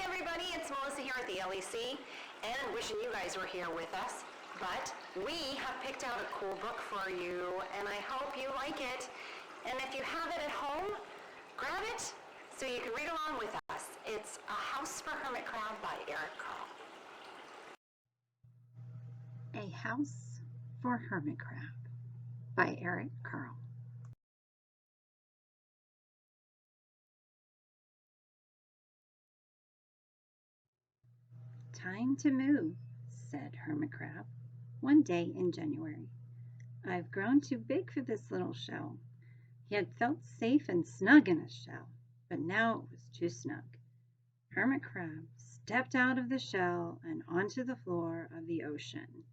everybody, it's Melissa here at the LEC, and wishing you guys were here with us. But we have picked out a cool book for you, and I hope you like it. And if you have it at home, grab it so you can read along with us. It's A House for Hermit Crab by Eric Carle. A House for Hermit Crab by Eric Carle. Time to move, said Hermit Crab one day in January. I've grown too big for this little shell. He had felt safe and snug in his shell, but now it was too snug. Hermit Crab stepped out of the shell and onto the floor of the ocean.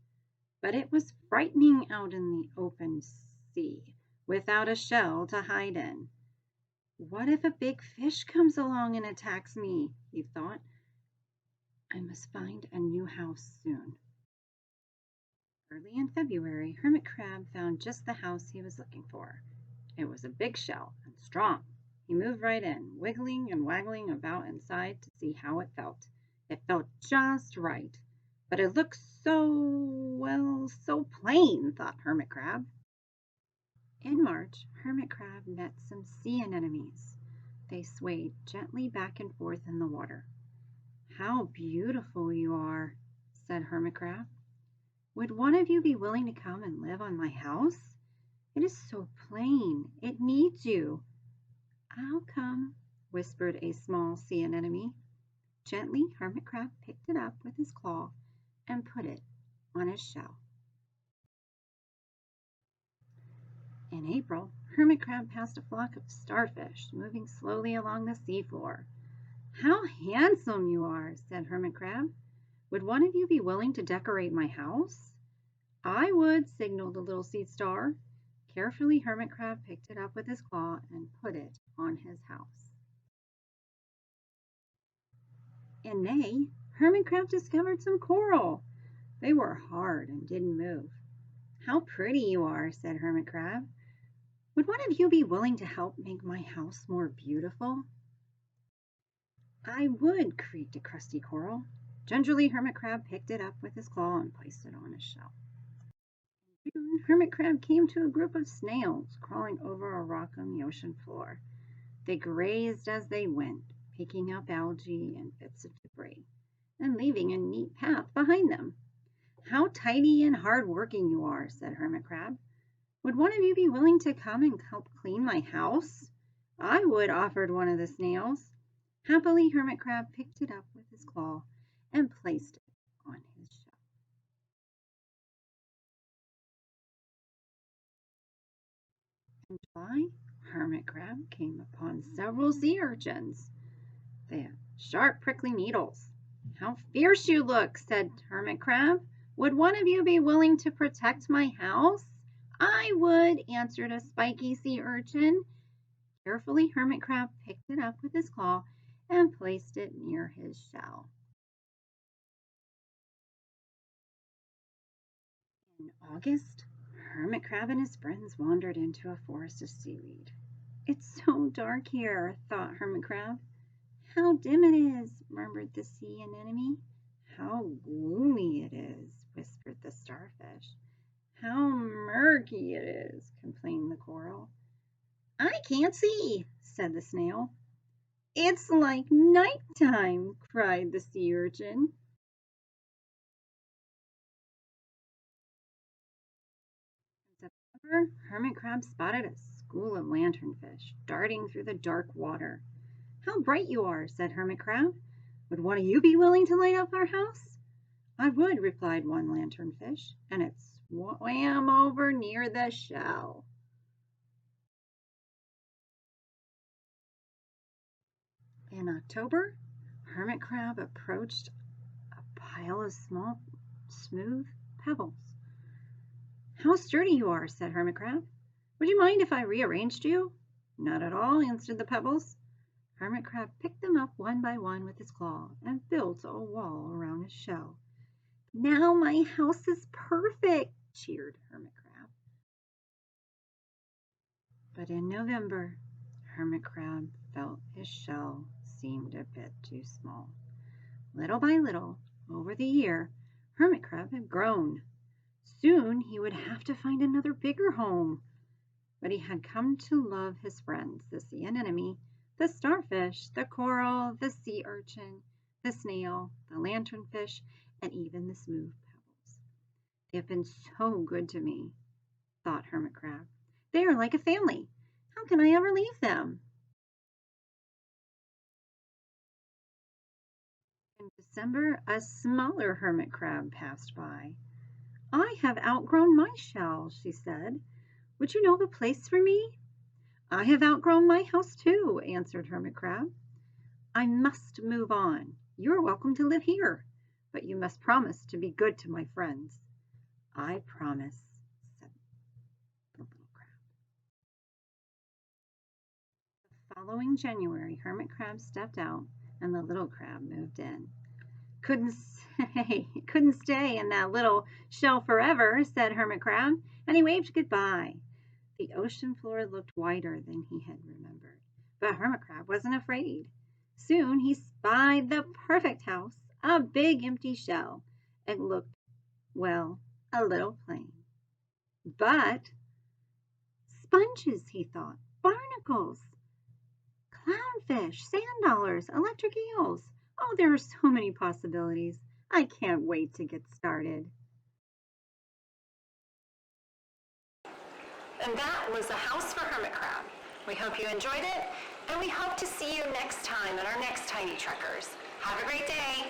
But it was frightening out in the open sea without a shell to hide in. What if a big fish comes along and attacks me? He thought. I must find a new house soon. Early in February, Hermit Crab found just the house he was looking for. It was a big shell and strong. He moved right in, wiggling and waggling about inside to see how it felt. It felt just right, but it looked so plain, thought Hermit Crab. In March, Hermit Crab met some sea anemones. They swayed gently back and forth in the water. How beautiful you are, said Hermit Crab. Would one of you be willing to come and live on my house? It is so plain. It needs you. I'll come, whispered a small sea anemone. Gently, Hermit Crab picked it up with his claw and put it on his shell. In April, Hermit Crab passed a flock of starfish moving slowly along the seafloor. How handsome you are, said Hermit Crab. Would one of you be willing to decorate my house? I would, signaled the little sea star. Carefully, Hermit Crab picked it up with his claw and put it on his house. In May, Hermit Crab discovered some coral. They were hard and didn't move. How pretty you are, said Hermit Crab. Would one of you be willing to help make my house more beautiful? I would, creaked a crusty coral. Gingerly, Hermit Crab picked it up with his claw and placed it on his shell. In June, Hermit Crab came to a group of snails crawling over a rock on the ocean floor. They grazed as they went, picking up algae and bits of debris, and leaving a neat path behind them. How tidy and hard-working you are, said Hermit Crab. Would one of you be willing to come and help clean my house? I would, offered one of the snails. Happily, Hermit Crab picked it up with his claw and placed it on his shell. In July, Hermit Crab came upon several sea urchins. They had sharp, prickly needles. How fierce you look, said Hermit Crab. Would one of you be willing to protect my house? I would, answered a spiky sea urchin. Carefully, Hermit Crab picked it up with his claw and placed it near his shell. In August, Hermit Crab and his friends wandered into a forest of seaweed. It's so dark here, thought Hermit Crab. How dim it is, murmured the sea anemone. How gloomy it is, whispered the starfish. How murky it is, complained the coral. I can't see, said the snail. It's like nighttime, cried the sea urchin. In September, Hermit Crab spotted a school of lanternfish darting through the dark water. How bright you are, said Hermit Crab. Would one of you be willing to light up our house? I would, replied one lanternfish, and it swam over near the shell. In October, Hermit Crab approached a pile of small, smooth pebbles. How sturdy you are, said Hermit Crab. Would you mind if I rearranged you? Not at all, answered the pebbles. Hermit Crab picked them up one by one with his claw and built a wall around his shell. Now my house is perfect, cheered Hermit Crab. But in November, Hermit Crab felt his shell seemed a bit too small. Little by little, over the year, Hermit Crab had grown. Soon he would have to find another bigger home. But he had come to love his friends, the sea anemone, the starfish, the coral, the sea urchin, the snail, the lanternfish, and even the smooth pebbles. They have been so good to me, thought Hermit Crab. They are like a family. How can I ever leave them? In December, a smaller hermit crab passed by. I have outgrown my shell, she said. Would you know a place for me? I have outgrown my house too, answered Hermit Crab. I must move on. You are welcome to live here, but you must promise to be good to my friends. I promise, said the little crab. The following January, Hermit Crab stepped out and the little crab moved in. Couldn't stay in that little shell forever, said Hermit Crab, and he waved goodbye. The ocean floor looked wider than he had remembered, but Hermit Crab wasn't afraid. Soon he spied the perfect house, a big empty shell. It looked, well, a little plain. But sponges, he thought, barnacles, clownfish, sand dollars, electric eels. Oh, there are so many possibilities. I can't wait to get started. And that was a house for Hermit Crab. We hope you enjoyed it, and we hope to see you next time in our next Tiny Trekkers. Have a great day.